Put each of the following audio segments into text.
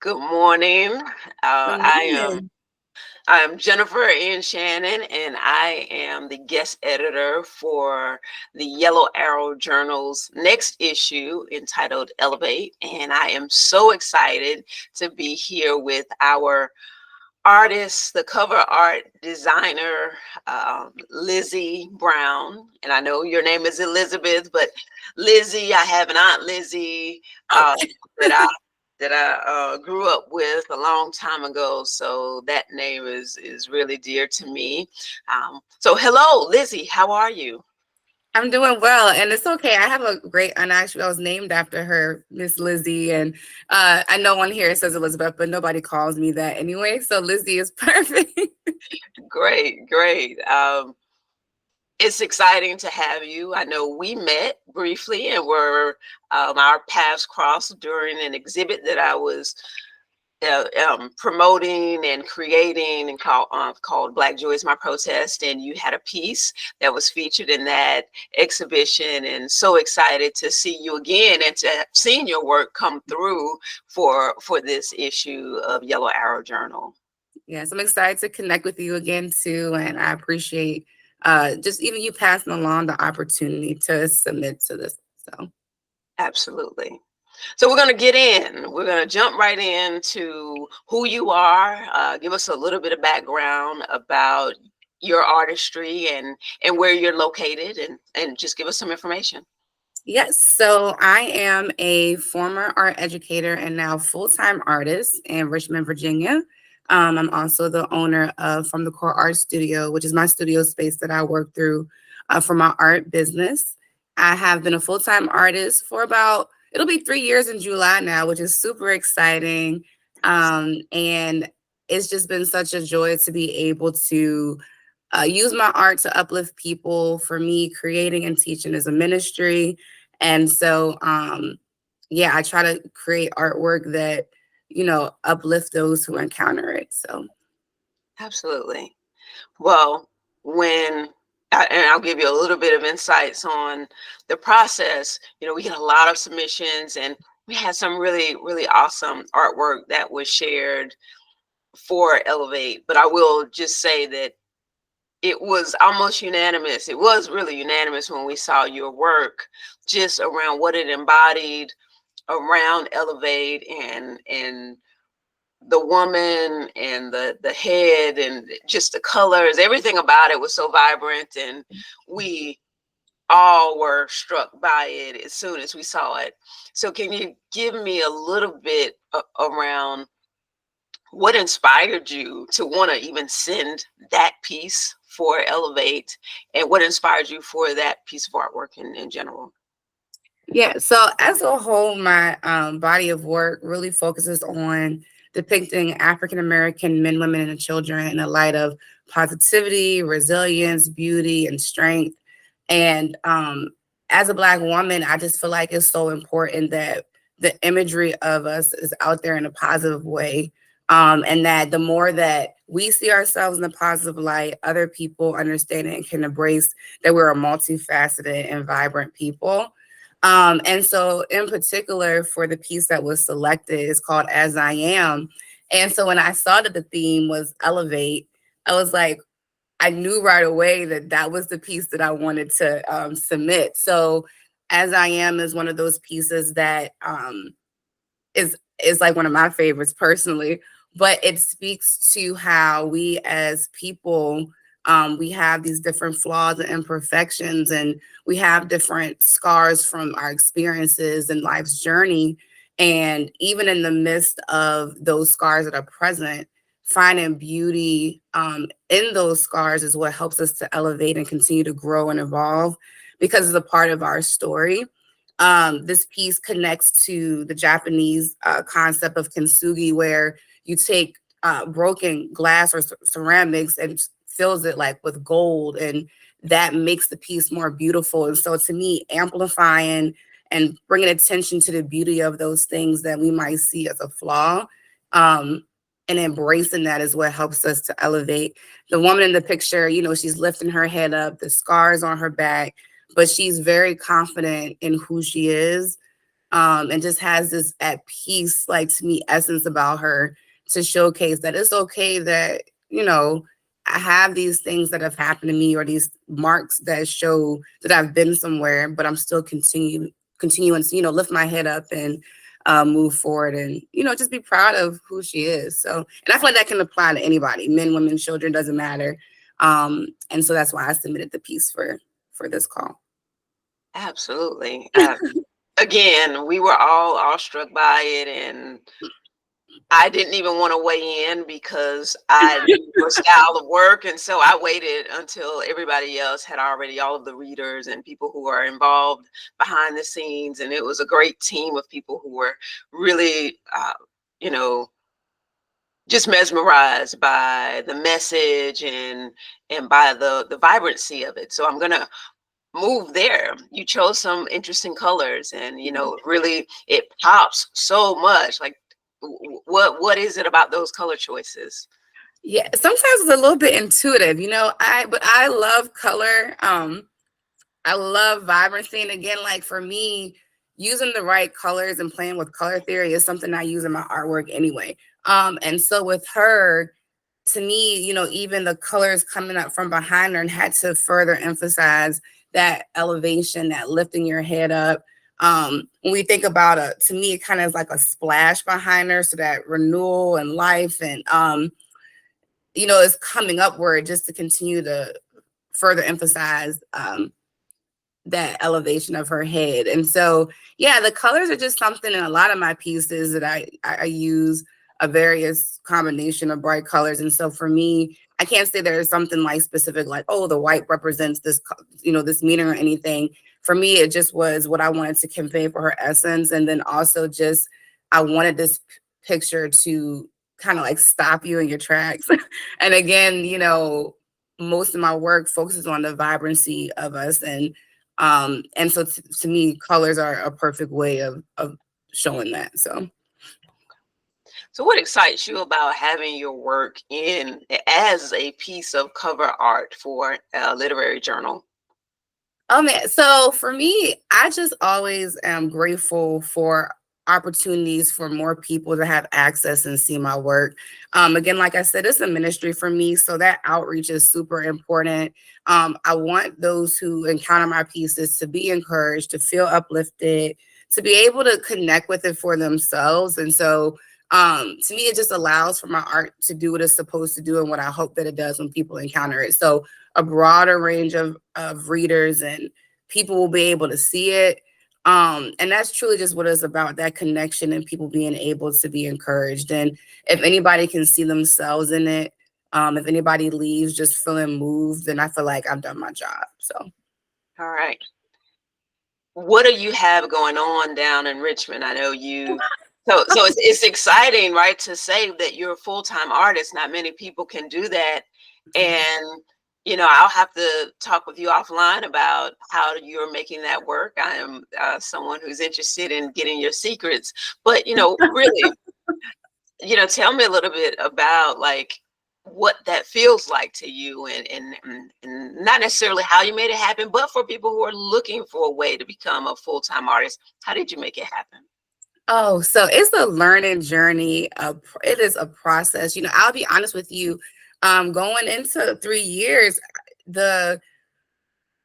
Good morning. Good I am morning. I'm Jennifer and Shannon, and I am the guest editor for the Yellow Arrow Journal's next issue entitled Elevate. And I am so excited to be here with our artist, the cover art designer, Lizzie Brown. And I know your name is Elizabeth, but Lizzie, I have an Aunt Lizzie Oh, that I grew up with a long time ago. So that name is really dear to me. So hello, Lizzie. How are you? I'm doing well, and it's okay. I have a great aunt. Actually, I was named after her, Miss Lizzie, and I know on here it says Elizabeth, but nobody calls me that anyway. So Lizzie is perfect. Great, great. It's exciting to have you. I know we met briefly and were our paths crossed during an exhibit that I was promoting and creating and called Black Joy is My Protest. And you had a piece that was featured in that exhibition. And so excited to see you again and to have seen your work come through for this issue of Yellow Arrow Journal. Yes, I'm excited to connect with you again too, and I appreciate just even you passing along the opportunity to submit to this. So Absolutely. So we're going to get in. We're going to jump right into who you are. Give us a little bit of background about your artistry and where you're located, and just give us some information. yes, so I am a former art educator and now full-time artist in Richmond, Virginia. I'm also the owner of From the Core Art Studio, which is my studio space that I work through for my art business. I have been a full-time artist for about, it'll be 3 years in July now, which is super exciting. And it's just been such a joy to be able to use my art to uplift people. For me, creating and teaching is a ministry. And so, yeah, I try to create artwork that, uplift those who encounter it. So, Absolutely. Well, and I'll give you a little bit of insights on the process. We get a lot of submissions, and we had some really, really awesome artwork that was shared for Elevate. But I will just say that it was almost unanimous. It was really unanimous when we saw your work, just around what it embodied around Elevate and the woman and the head and just the colors. Everything about it was so vibrant, and we all were struck by it as soon as we saw it. So can you give me a little bit around what inspired you to want to even send that piece for Elevate, and what inspired you for that piece of artwork in general? yeah. So, as a whole, my body of work really focuses on depicting African American men, women, and children in a light of positivity, resilience, beauty, and strength. And as a Black woman, I just feel like it's so important that the imagery of us is out there in a positive way. And that the more that we see ourselves in a positive light, other people understand it and can embrace that we're a multifaceted and vibrant people. And so, in particular, for the piece that was selected, it's called As I Am. And so, when I saw that the theme was Elevate, I was like, I knew right away that that was the piece that I wanted to submit. So, As I Am is one of those pieces that is like one of my favorites personally, but it speaks to how we as people, we have these different flaws and imperfections, and we have different scars from our experiences and life's journey. And even in the midst of those scars that are present, finding beauty in those scars is what helps us to elevate and continue to grow and evolve because it's a part of our story. This piece connects to the Japanese concept of kintsugi, where you take broken glass or ceramics and fills it like with gold, and that makes the piece more beautiful. And so, to me, amplifying and bringing attention to the beauty of those things that we might see as a flaw, and embracing that is what helps us to elevate. The woman in the picture, she's lifting her head up, the scars on her back, but she's very confident in who she is. and just has this at peace, like to me, essence about her to showcase that it's okay that, I have these things that have happened to me or these marks that show that I've been somewhere, but I'm still continuing to, lift my head up and move forward and, just be proud of who she is. So, and I feel like that can apply to anybody, men, women, children, doesn't matter. And so that's why I submitted the piece for this call. Absolutely. Again, we were all awestruck by it, and I didn't even want to weigh in because I knew your style of work. And so I waited until everybody else had already, all of the readers and people who are involved behind the scenes. And it was a great team of people who were really, you know, just mesmerized by the message and by the vibrancy of it. So I'm gonna move there. You chose some interesting colors, and really it pops so much. Like, what is it about those color choices? Yeah, sometimes it's a little bit intuitive, but I love color. I love vibrancy. And again, like for me, using the right colors and playing with color theory is something I use in my artwork anyway. And so with her, to me, even the colors coming up from behind her and had to further emphasize that elevation, that lifting your head up. When we think about it, to me, it kind of is like a splash behind her. So that renewal and life and, is coming upward just to continue to further emphasize that elevation of her head. And so, yeah, the colors are just something in a lot of my pieces that I use a various combination of bright colors. And so for me, I can't say there's something like specific, like, oh, the white represents this, this meaning or anything. For me, it just was what I wanted to convey for her essence. And then also just, I wanted this picture to kind of like stop you in your tracks. And again, most of my work focuses on the vibrancy of us. And so to me, colors are a perfect way of showing that. So what excites you about having your work in as a piece of cover art for a literary journal? Oh man, so for me, I just always am grateful for opportunities for more people to have access and see my work. Again, like I said, it's a ministry for me, so that outreach is super important. I want those who encounter my pieces to be encouraged, to feel uplifted, to be able to connect with it for themselves. And so to me, it just allows for my art to do what it's supposed to do and what I hope that it does when people encounter it. So a broader range of readers and people will be able to see it. And that's truly just what it's about, that connection and people being able to be encouraged. And if anybody can see themselves in it, if anybody leaves just feeling moved, then I feel like I've done my job. So, All right. What do you have going on down in Richmond? I know you. So it's exciting, right, to say that you're a full-time artist. Not many people can do that. And I'll have to talk with you offline about how you're making that work. I am someone who's interested in getting your secrets. But really, tell me a little bit about like what that feels like to you, and not necessarily how you made it happen, but for people who are looking for a way to become a full-time artist, how did you make it happen? oh, so it's a learning journey. It is a process. I'll be honest with you. Going into 3 years, the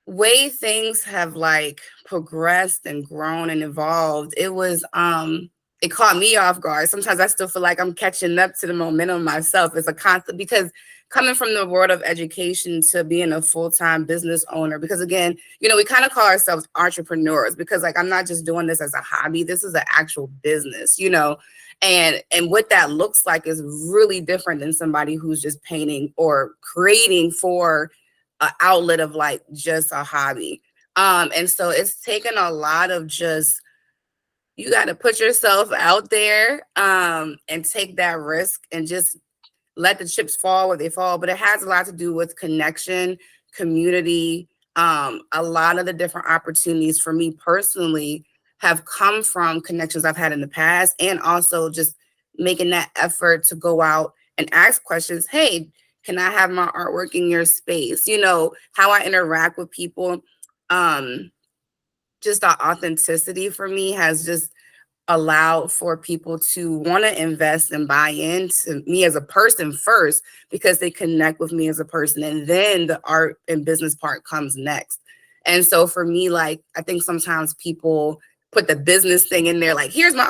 way things have like progressed and grown and evolved, it caught me off guard. Sometimes I still feel like I'm catching up to the momentum myself. It's a constant, because coming from the world of education to being a full-time business owner, because again, we kind of call ourselves entrepreneurs, because like I'm not just doing this as a hobby, this is an actual business, and what that looks like is really different than somebody who's just painting or creating for an outlet of like just a hobby. And so it's taken a lot of just, you got to put yourself out there and take that risk and just let the chips fall where they fall. But it has a lot to do with connection, community. A lot of the different opportunities for me personally have come from connections I've had in the past, and also just making that effort to go out and ask questions. Hey, can I have my artwork in your space? How I interact with people. just the authenticity for me has just allowed for people to want to invest and buy into me as a person first, because they connect with me as a person, and then the art and business part comes next. And so for me, like, I think sometimes people put the business thing in there, like, here's my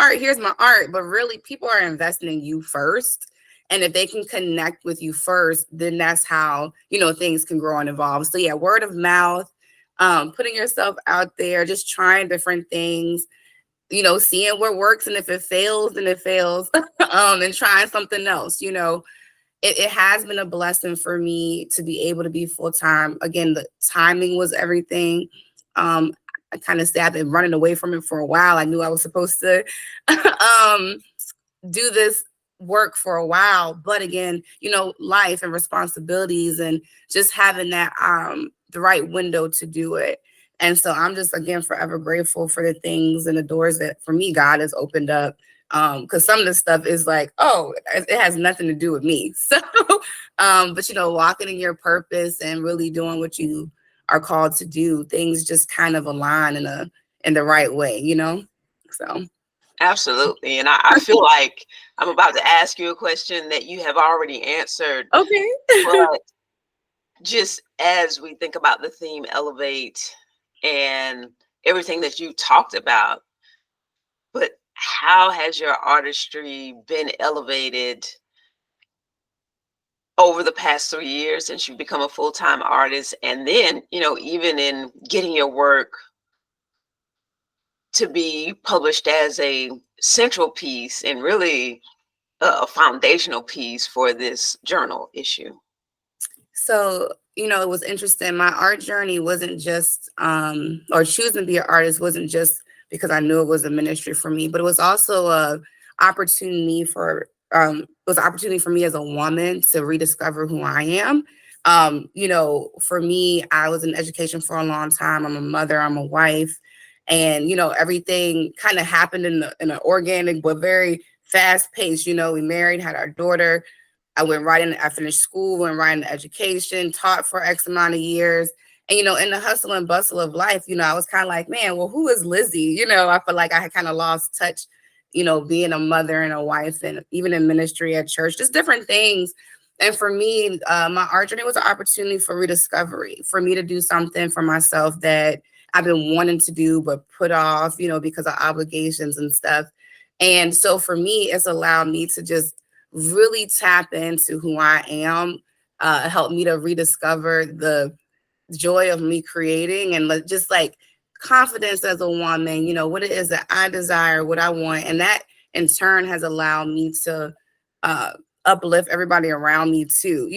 art, but really people are investing in you first. And if they can connect with you first, then that's how, things can grow and evolve. So yeah, word of mouth, putting yourself out there, just trying different things, seeing what works, and if it fails, then it fails, and trying something else. It has been a blessing for me to be able to be full time. Again, the timing was everything. I kind of say I've been running away from it for a while. I knew I was supposed to um, do this work for a while, but again, life and responsibilities, and just having that the right window to do it. And so I'm just, again, forever grateful for the things and the doors that, for me, God has opened up. Because some of the stuff is like, oh, it has nothing to do with me. So, but walking in your purpose and really doing what you are called to do, things just kind of align in the right way. So. Absolutely. And I feel like I'm about to ask you a question that you have already answered. Okay. But just as we think about the theme elevate and everything that you talked about, but how has your artistry been elevated over the past 3 years since you've become a full-time artist? And then, even in getting your work to be published as a central piece and really a foundational piece for this journal issue. So, it was interesting. My art journey wasn't just, or choosing to be an artist wasn't just because I knew it was a ministry for me, but it was also a opportunity for, it was an opportunity for me as a woman to rediscover who I am. For me, I was in education for a long time. I'm a mother, I'm a wife, and, everything kind of happened in an organic, but very fast pace. We married, had our daughter. I finished school, went right into education, taught for X amount of years. And, in the hustle and bustle of life, I was kind of like, man, well, who is Lizzie? I feel like I had kind of lost touch, being a mother and a wife, and even in ministry at church, just different things. And for me, my art journey was an opportunity for rediscovery, for me to do something for myself that I've been wanting to do, but put off, because of obligations and stuff. And so for me, it's allowed me to just really tap into who I am, help me to rediscover the joy of me creating, and just like confidence as a woman, what it is that I desire, what I want. And that in turn has allowed me to uplift everybody around me too.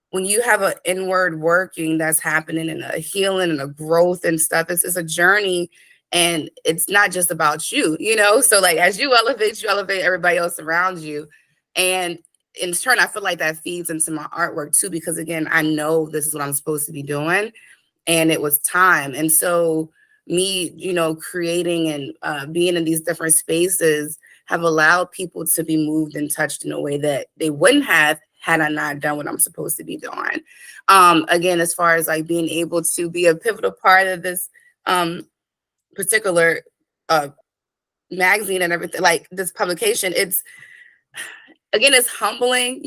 When you have an inward working that's happening, and a healing and a growth and stuff, it's a journey, and it's not just about you. So like, as you elevate everybody else around you. And in turn, I feel like that feeds into my artwork too, because again, I know this is what I'm supposed to be doing, and it was time. And so me, creating and being in these different spaces have allowed people to be moved and touched in a way that they wouldn't have had I not done what I'm supposed to be doing. Again, as far as like being able to be a pivotal part of this particular magazine and everything, like this publication, it's humbling.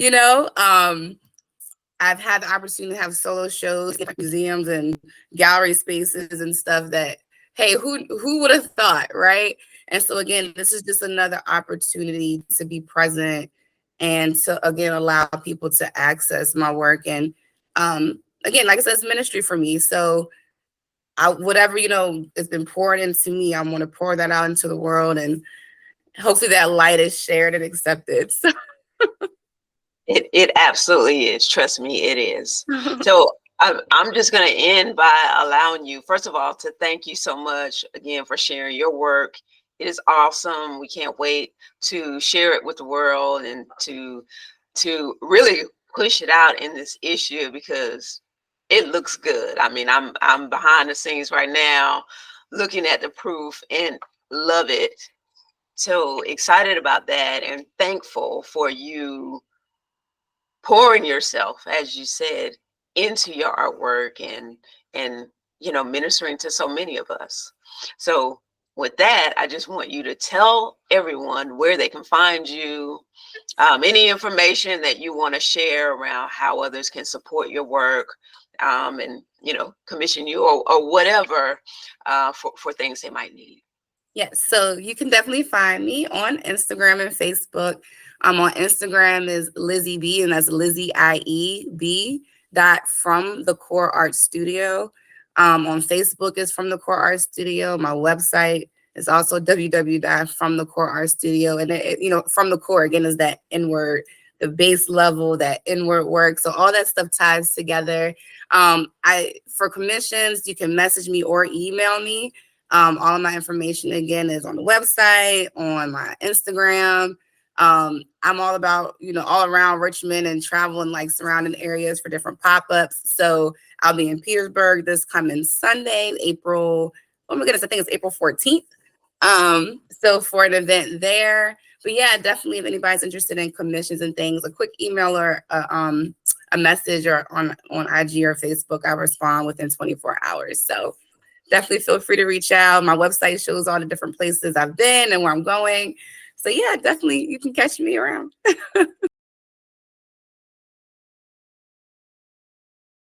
I've had the opportunity to have solo shows in museums and gallery spaces and stuff that, hey, who would have thought, right? And so again, this is just another opportunity to be present and to, again, allow people to access my work. And again, like I said, it's ministry for me. So whatever, has been poured into me, I'm going to pour that out into the world. And hopefully that light is shared and accepted. So. It absolutely is. Trust me, it is. So I'm just going to end by allowing you, first of all, to thank you so much again for sharing your work. It is awesome. We can't wait to share it with the world and to really push it out in this issue, because it looks good. I mean, I'm behind the scenes right now looking at the proof and love it. So excited about that and thankful for you pouring yourself, as you said, into your artwork and ministering to so many of us. So with that, I just want you to tell everyone where they can find you, any information that you want to share around how others can support your work, and commission you, or whatever, for things they might need. Yes, so you can definitely find me on Instagram and Facebook. On Instagram is Lizzie B, and that's Lizzie IE B from the Core Art Studio. On Facebook is From the Core Art Studio. My website is also www.fromthecoreartstudio, and from the core again is that inward, the base level, that inward work. So all that stuff ties together. For commissions, you can message me or email me. All of my information again is on the website, on my Instagram. I'm all about, all around Richmond and traveling like surrounding areas for different pop-ups. So I'll be in Petersburg this coming Sunday, oh my goodness, I think it's April 14th. So for an event there. But yeah, definitely if anybody's interested in commissions and things, a quick email or a message or on IG or Facebook, I respond within 24 hours. So definitely feel free to reach out. My website shows all the different places I've been and where I'm going. So yeah, definitely you can catch me around.